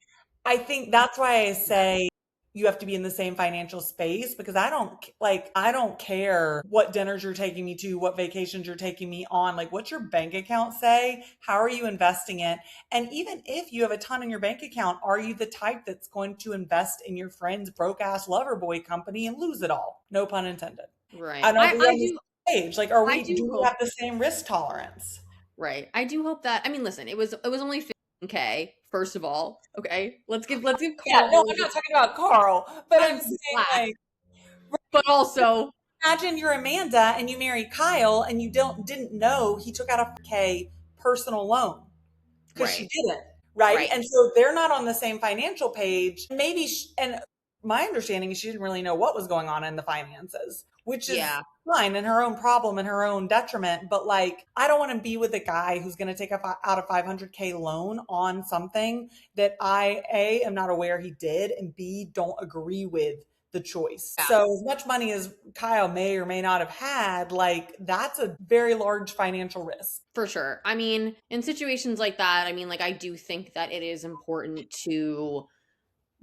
I think that's why I Yeah. say you have to be in the same financial space, because I don't care what dinners you're taking me to, what vacations you're taking me on. Like, what's your bank account say? How are you investing it? And even if you have a ton in your bank account, are you the type that's going to invest in your friend's broke ass lover boy company and lose it all? No pun intended. Right. And are we on the same page? Like, I do do we hope. have the same risk tolerance? Right. I do hope that. I mean, listen, it was only 15K. First of all, okay. Let's give Yeah, Carl a no, little I'm bit not talking about Carl, but of I'm saying slack, like, but also, imagine you're Amanda and you marry Kyle and you didn't know he took out a K personal loan because she right, didn't, right? right. And so they're not on the same financial page. Maybe and my understanding is she didn't really know what was going on in the finances, which is Yeah. fine and her own problem and her own detriment. But like, I don't want to be with a guy who's going to take out a 500K loan on something that I A, am not aware he did, and B, don't agree with the choice. Yeah. So as much money as Kyle may or may not have had, like, that's a very large financial risk. For sure. I mean, in situations like that, I mean, like, I do think that it is important to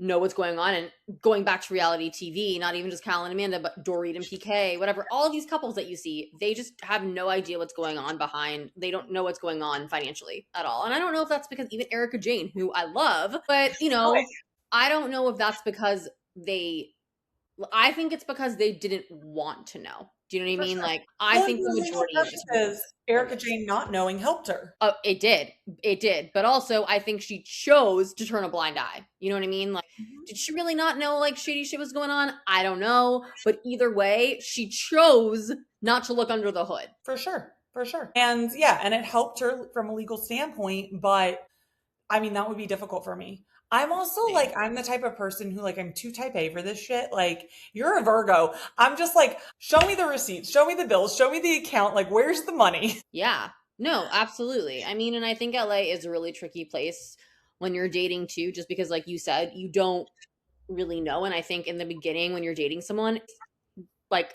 know what's going on. And going back to reality TV, not even just Kyle and Amanda, but Dorit and PK, whatever, all of these couples that you see, they just have no idea what's going on behind. They don't know what's going on financially at all. And I don't know if that's because even Erica Jane, who I love, but Right. I don't know if that's because I think it's because they didn't want to know. Do you know what I For mean? sure. Like, I Well, think and for the legal majority of it purposes, Erica was. Jane not knowing helped her. Oh, it did. It did. But also, I think she chose to turn a blind eye. You know what I mean? Like, Mhm. did she really not know like shady shit was going on? I don't know. But either way, she chose not to look under the hood. For sure. For sure. And yeah, and it helped her from a legal standpoint, but I mean, that would be difficult for me. I'm also Same. like, I'm the type of person who, like, I'm too type A for this shit. Like, you're a Virgo. I'm just like, show me the receipts, show me the bills, show me the account. Like, where's the money? Yeah. No, absolutely. I mean, and I think LA is a really tricky place when you're dating too, just because, like you said, you don't really know. And I think in the beginning, when you're dating someone, like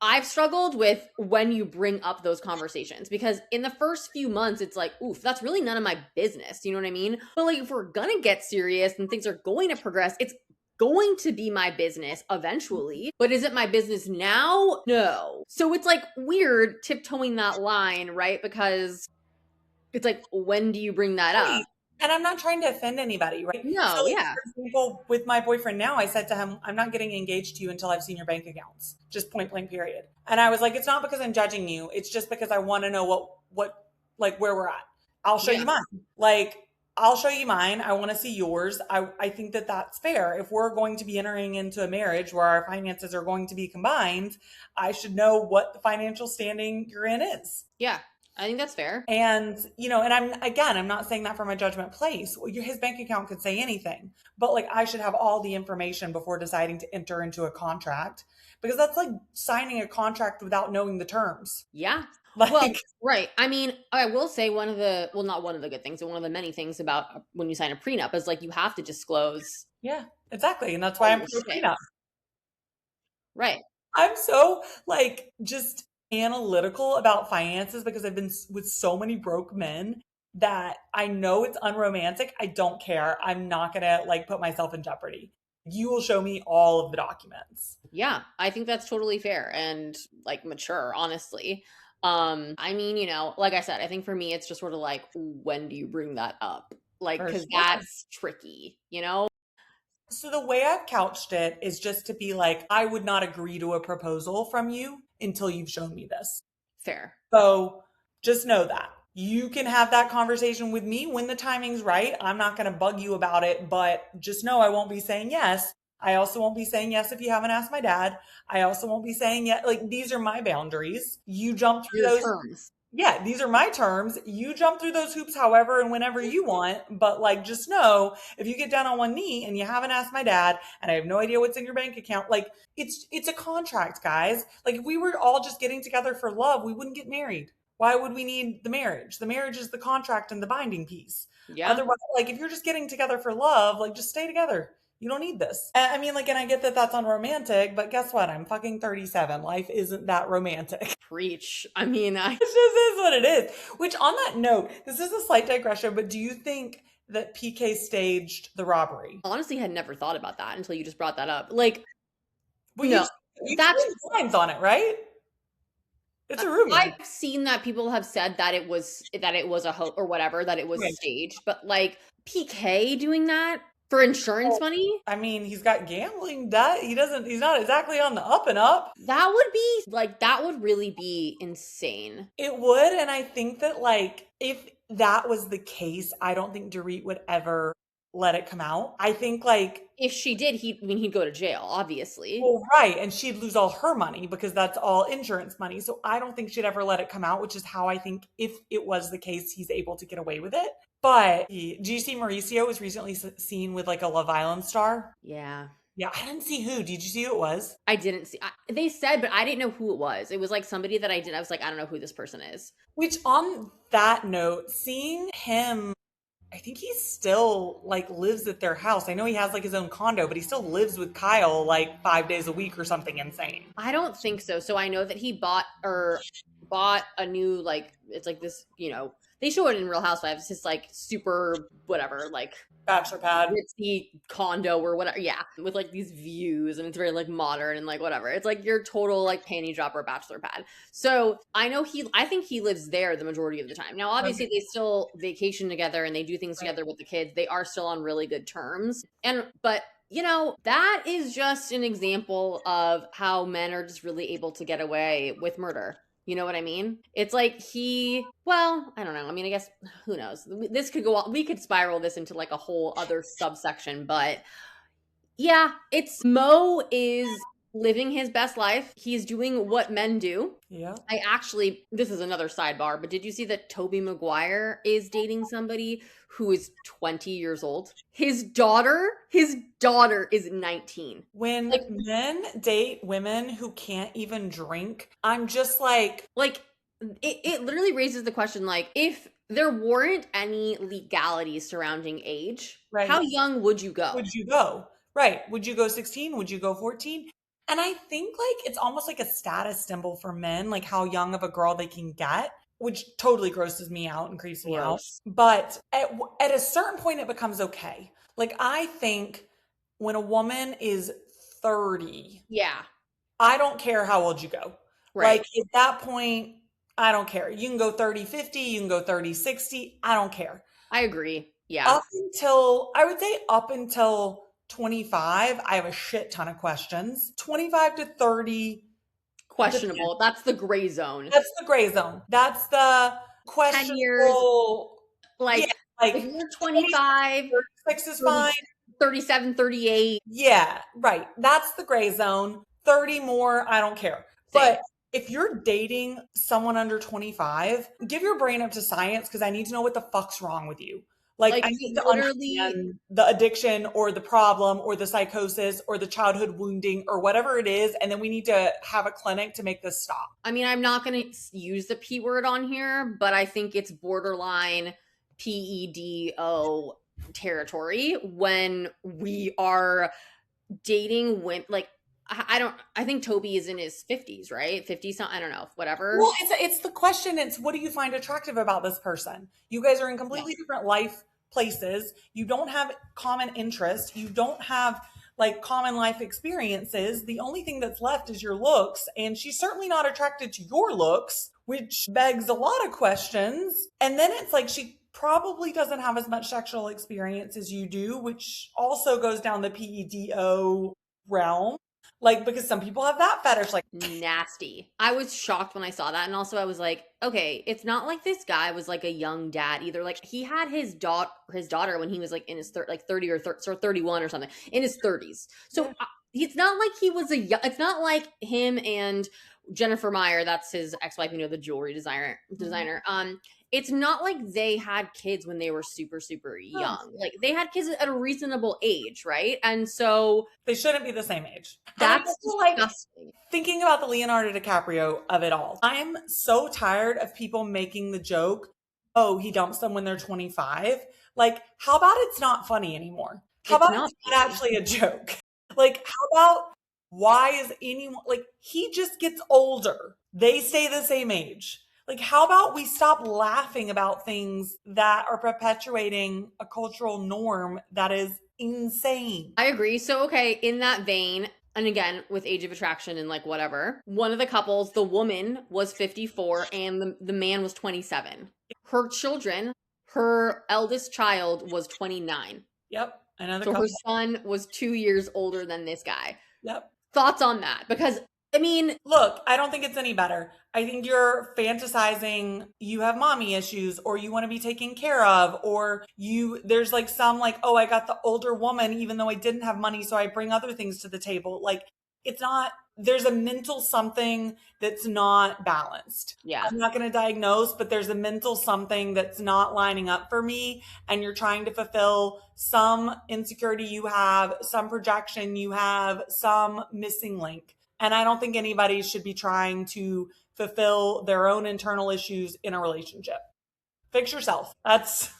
I've struggled with when you bring up those conversations because in the first few months, it's like, oof, that's really none of my business. You know what I mean? But like, if we're gonna get serious and things are going to progress, it's going to be my business eventually. But is it my business now? No. So it's like weird tiptoeing that line, right? Because it's like, when do you bring that up? Right. And I'm not trying to offend anybody, right? So, No, like, yeah. for example, with my boyfriend now, I said to him, I'm not getting engaged to you until I've seen your bank accounts. Just point blank, period. And I was like, it's not because I'm judging you. It's just because I want to know like, where we're at. I'll show Yeah. you mine. Like, I'll show you mine. I want to see yours. I think that that's fair. If we're going to be entering into a marriage where our finances are going to be combined, I should know what the financial standing you're in is. Yeah. I think that's fair. And, and I'm not saying that from a judgment place. Well, his bank account could say anything, but like I should have all the information before deciding to enter into a contract, because that's like signing a contract without knowing the terms. Yeah. Well, Like, right. I mean, I will say not one of the good things, but one of the many things about when you sign a prenup is like you have to disclose yeah, exactly. And that's why all I'm your pro shit. prenup. Right. I'm so like just analytical about finances because I've been with so many broke men that I know it's unromantic. I don't care. I'm not going to like put myself in jeopardy. You will show me all of the documents. Yeah. I think that's totally fair and like mature, honestly. I mean, like I said, I think for me it's just sort of like, when do you bring that up? Like, For because sure. that's tricky. So the way I've couched it is just to be like, I would not agree to a proposal from you until you've shown me this. Fair. So just know that. You can have that conversation with me when the timing's right. I'm not going to bug you about it, but just know I won't be saying yes. I also won't be saying yes if you haven't asked my dad. I also won't be saying yes. Like, these are my boundaries. You jump through Your those. terms. Yeah, these are my terms. You jump through those hoops however and whenever you want. But like, just know if you get down on one knee and you haven't asked my dad and I have no idea what's in your bank account, like it's a contract, guys. Like if we were all just getting together for love, we wouldn't get married. Why would we need the marriage? The marriage is the contract and the binding piece. Yeah. Otherwise, like if you're just getting together for love, like just stay together. You don't need this. I mean, like, and I get that that's unromantic, but guess what? I'm fucking 37. Life isn't that romantic. Preach. I mean, it just is what it is. Which, on that note, this is a slight digression, but do you think that PK staged the robbery? Honestly, I had never thought about that until you just brought that up. Like, well, no, that's lines on it, right? It's a rumor. I've seen that people have said that it was a hoax or whatever, that it was staged, but like PK doing that for insurance money? I mean, he's got gambling debt. He's not exactly on the up and up. That would really be insane. It would. And I think that like, if that was the case, I don't think Dorit would ever let it come out. I think like if she did, he'd go to jail, obviously. Well, right. And she'd lose all her money because that's all insurance money. So I don't think she'd ever let it come out, which is how I think if it was the case, he's able to get away with it. But do you see Mauricio was recently seen with like a Love Island star? Yeah. Yeah, I didn't see who. Did you see who it was? I didn't see. They said, but I didn't know who it was. It was like somebody that I was like, I don't know who this person is. Which on that note, seeing him, I think he still like lives at their house. I know he has like his own condo, but he still lives with Kyle like 5 days a week or something insane. I don't think so. So I know that he bought a new, like, it's like this, they show it in Real Housewives. It's just like super whatever, like bachelor pad, ritzy condo or whatever. Yeah, with like these views, and it's very like modern and like whatever. It's like your total like panty dropper bachelor pad. So I think he lives there the majority of the time. Now, obviously, they still vacation together and they do things together with the kids. They are still on really good terms, but that is just an example of how men are just really able to get away with murder. You know what I mean? It's like I don't know. I mean, I guess, who knows? This could go on. We could spiral this into like a whole other subsection, but yeah, Mo is living his best life. He's doing what men do. Yeah. This is another sidebar, but did you see that Tobey Maguire is dating somebody who is 20 years old? His daughter is 19. When men date women who can't even drink, I'm just like it literally raises the question, like, if there weren't any legalities surrounding age, right, how young would you go? Right. Would you go 16? Would you go 14? And I think like it's almost like a status symbol for men, like how young of a girl they can get, which totally grosses me out and creeps me out. But at a certain point, it becomes okay. Like, I think when a woman is 30, I don't care how old you go. Right. Like, at that point, I don't care. You can go 30, 50, you can go 30, 60. I don't care. I agree. Yeah. I would say up until 25, I have a shit ton of questions. 25 to 30, questionable. That's the gray zone. That's the questionable. 10 years. Like if you're 25, 36 is fine. 37, 38. Yeah, right. That's the gray zone. 30 more, I don't care. But if you're dating someone under 25, give your brain up to science, because I need to know what the fuck's wrong with you. Like I need to understand the addiction or the problem or the psychosis or the childhood wounding or whatever it is. And then we need to have a clinic to make this stop. I mean, I'm not going to use the P word on here, but I think it's borderline PEDO territory when we are dating when, like, I think Toby is in his 50s, right? 50s, I don't know, whatever. Well, it's the question. It's what do you find attractive about this person? You guys are in completely different life places. You don't have common interests. You don't have like common life experiences. The only thing that's left is your looks. And she's certainly not attracted to your looks, which begs a lot of questions. And then it's like she probably doesn't have as much sexual experience as you do, which also goes down the PEDO realm. Like, because some people have that fetish, like nasty. I was shocked when I saw that. And also I was like, okay, it's not like this guy was like a young dad either. Like, he had his daughter when he was like in his 30 or 31 or something, in his 30s. So it's not like he was it's not like him and Jennifer Meyer, that's his ex-wife, the jewelry designer. It's not like they had kids when they were super, super young. Like, they had kids at a reasonable age, right? And so they shouldn't be the same age. That's disgusting. Like, thinking about the Leonardo DiCaprio of it all, I'm so tired of people making the joke, oh, he dumps them when they're 25. Like, how about it's not funny anymore? How about it's not actually a joke? Like, how about, why is anyone, like, he just gets older. They stay the same age. Like, how about we stop laughing about things that are perpetuating a cultural norm that is insane? I agree. So, okay, in that vein, and again, with age of attraction and like whatever, one of the couples, the woman was 54 and the man was 27. Her children, her eldest child was 29. Yep. Another so couple. Her son was 2 years older than this guy. Yep. Thoughts on that? Because, I mean, look, I don't think it's any better. I think you're fantasizing you have mommy issues, or you want to be taken care of, or there's like some like, oh, I got the older woman even though I didn't have money, so I bring other things to the table. Like, it's not, there's a mental something that's not balanced. Yeah. I'm not going to diagnose, but there's a mental something that's not lining up for me. And you're trying to fulfill some insecurity you have, some projection you have, some missing link. And I don't think anybody should be trying to fulfill their own internal issues in a relationship. Fix yourself. That's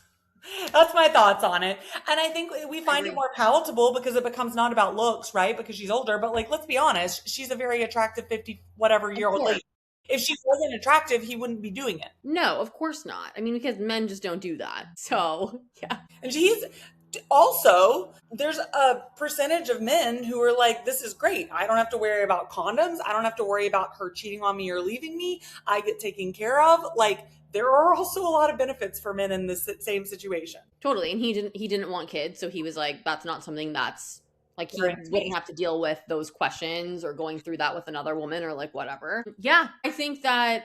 my thoughts on it. And I think we find it more palatable because it becomes not about looks, right? Because she's older. But like, let's be honest, she's a very attractive 50-whatever-year-old lady. If she wasn't attractive, he wouldn't be doing it. No, of course not. I mean, because men just don't do that. So, yeah. And she's also, there's a percentage of men who are like, this is great. I don't have to worry about condoms. I don't have to worry about her cheating on me or leaving me. I get taken care of. Like, there are also a lot of benefits for men in this same situation. Totally. And he didn't want kids. So he was like, that's not something that's like, he wouldn't have to deal with those questions or going through that with another woman or like whatever. Yeah. I think that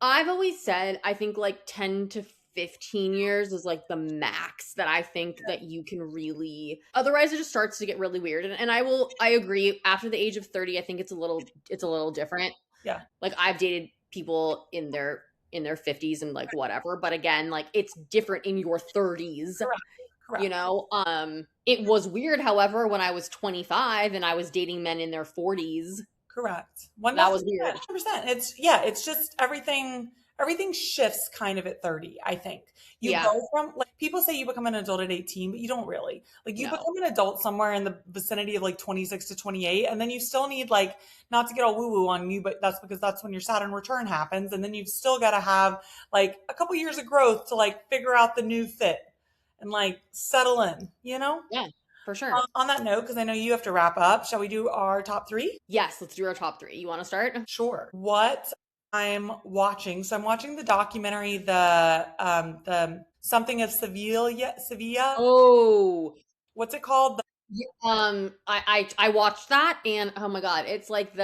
I've always said, I think like 10 to 15 years is like the max that I think that you can really, otherwise it just starts to get really weird. And I agree, after the age of 30, I think it's a little different. Yeah. Like, I've dated people in their 50s and like whatever, but again, like, it's different in your 30s. Correct. It was weird, however, when I was 25 and I was dating men in their 40s. Correct. That was weird. 100%. It's just everything shifts kind of at 30, I think. You go from, like, people say you become an adult at 18, but you don't really. Like, you become an adult somewhere in the vicinity of like 26 to 28, and then you still need, like, not to get all woo-woo on you, but that's because that's when your Saturn return happens, and then you've still got to have like a couple years of growth to like figure out the new fit and like settle in, Yeah, for sure. On that note, because I know you have to wrap up, shall we do our top 3? Yes, let's do our top 3. You want to start? Sure. What I'm watching. So I'm watching the documentary, the something of Sevilla. Oh, what's it called? I watched that, and oh my god, it's like you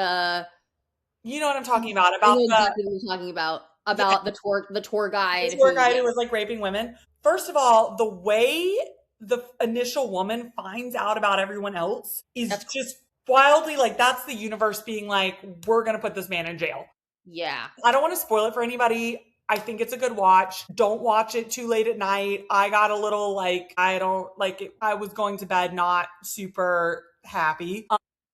know what I'm talking about? I know exactly what you're talking about the tour guide. The tour guide who was like raping women. First of all, the way the initial woman finds out about everyone else is just wildly, like, that's the universe being like, we're gonna put this man in jail. Yeah. I don't want to spoil it for anybody. I think it's a good watch. Don't watch it too late at night. I got a little like, I don't like it. I was going to bed not super happy,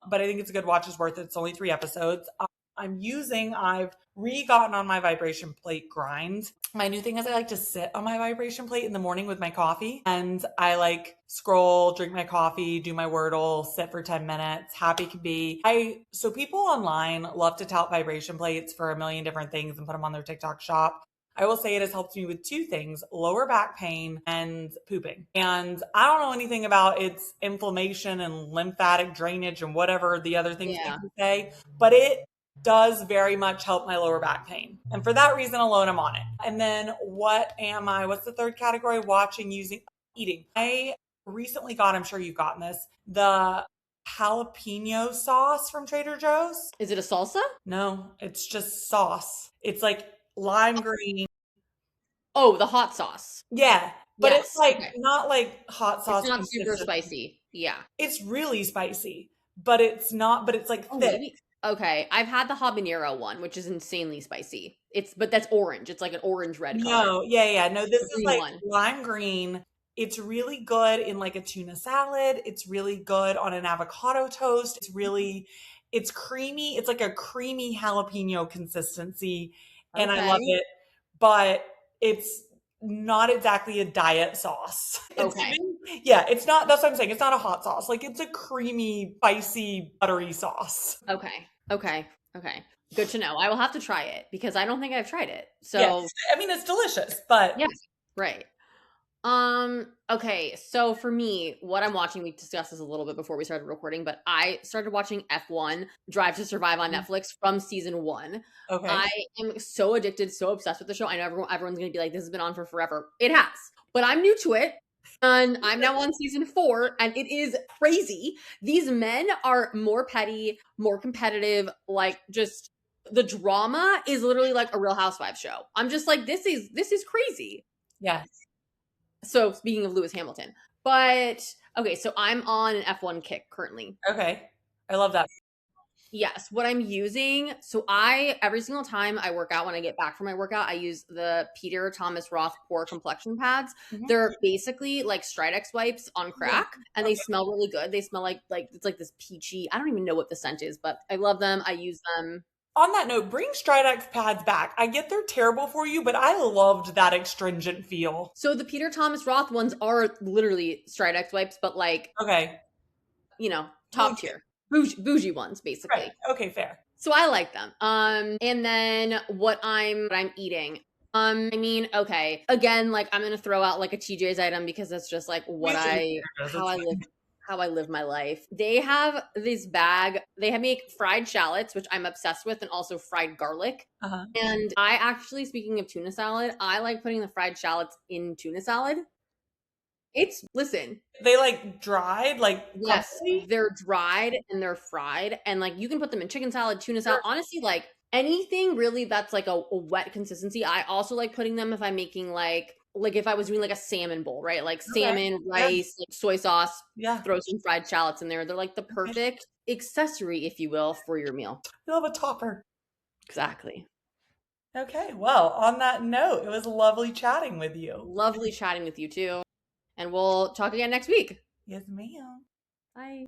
but I think it's a good watch. It's worth it. It's only 3 episodes. I've re-gotten on my vibration plate grind. My new thing is I like to sit on my vibration plate in the morning with my coffee, and I like scroll, drink my coffee, do my Wordle, sit for 10 minutes, happy can be. So people online love to tout vibration plates for a million different things and put them on their TikTok shop. I will say it has helped me with 2 things, lower back pain and pooping. And I don't know anything about its inflammation and lymphatic drainage and whatever the other things you can say, but it does very much help my lower back pain. And for that reason alone, I'm on it. And then what's the third category? Watching, using, eating. I recently got, I'm sure you've gotten this, the jalapeno sauce from Trader Joe's. Is it a salsa? No, it's just sauce. It's like lime green. Oh, the hot sauce. Yeah. But it's like not like hot sauce. It's not super spicy. Yeah. It's really spicy, but it's not, but it's like thick. Okay, I've had the habanero one, which is insanely spicy. But that's orange. It's like an orange red color. No, yeah. No, this The is green like one. lime green. It's really good in like a tuna salad. It's really good on an avocado toast. It's creamy. It's like a creamy jalapeno consistency, and I love Okay. it. But it's not exactly a diet sauce. Okay. It's not, that's what I'm saying. It's not a hot sauce. Like it's a creamy, spicy, buttery sauce. Okay. Okay. Okay. Good to know. I will have to try it because I don't think I've tried it. Yes. So I mean, it's delicious, but yes, right. Okay, so for me, what I'm watching, we discussed this a little bit before we started recording, but I started watching F1 Drive to Survive on Netflix from season 1. okay. I am so addicted, so obsessed with the show. I know everyone's gonna be like, this has been on for forever. It has, but I'm new to it. And I'm now on season 4, and it is crazy. These men are more petty, more competitive, like just the drama is literally like a Real Housewives show. I'm just like, this is crazy. Yes. So speaking of Lewis Hamilton, but okay, so I'm on an F1 kick currently. Okay. I love that. Yes, what I'm using, so every single time I work out, when I get back from my workout, I use the Peter Thomas Roth Pore Complexion Pads. Mhm. They're basically like Stridex wipes on crack, and they smell really good. They smell like it's like this peachy. I don't even know what the scent is, but I love them. I use them. On that note, bring Stridex pads back. I get they're terrible for you, but I loved that astringent feel. So the Peter Thomas Roth ones are literally Stridex wipes, but like, Okay. you know, top tier. Bougie ones, basically. Right. Okay, fair. So I like them. And then what I'm eating. I mean, okay. Again, like I'm gonna throw out like a TJ's item because that's just like how I live my life. They have this bag. They make fried shallots, which I'm obsessed with, and also fried garlic. Uh-huh. And I actually, speaking of tuna salad, I like putting the fried shallots in tuna salad. Listen. They like dried, like Yes, crumbly? they're dried and they're fried, and like you can put them in chicken salad, tuna salad. Honestly, like anything really that's like a wet consistency. I also like putting them if I'm making like if I was doing like a salmon bowl, right? Like salmon, rice, like soy sauce, throw some fried shallots in there. They're like the perfect accessory, if you will, for your meal. You'll have a topper. Exactly. Okay, well, on that note, it was lovely chatting with you. Lovely chatting with you too. And we'll talk again next week. Yes, ma'am. Bye.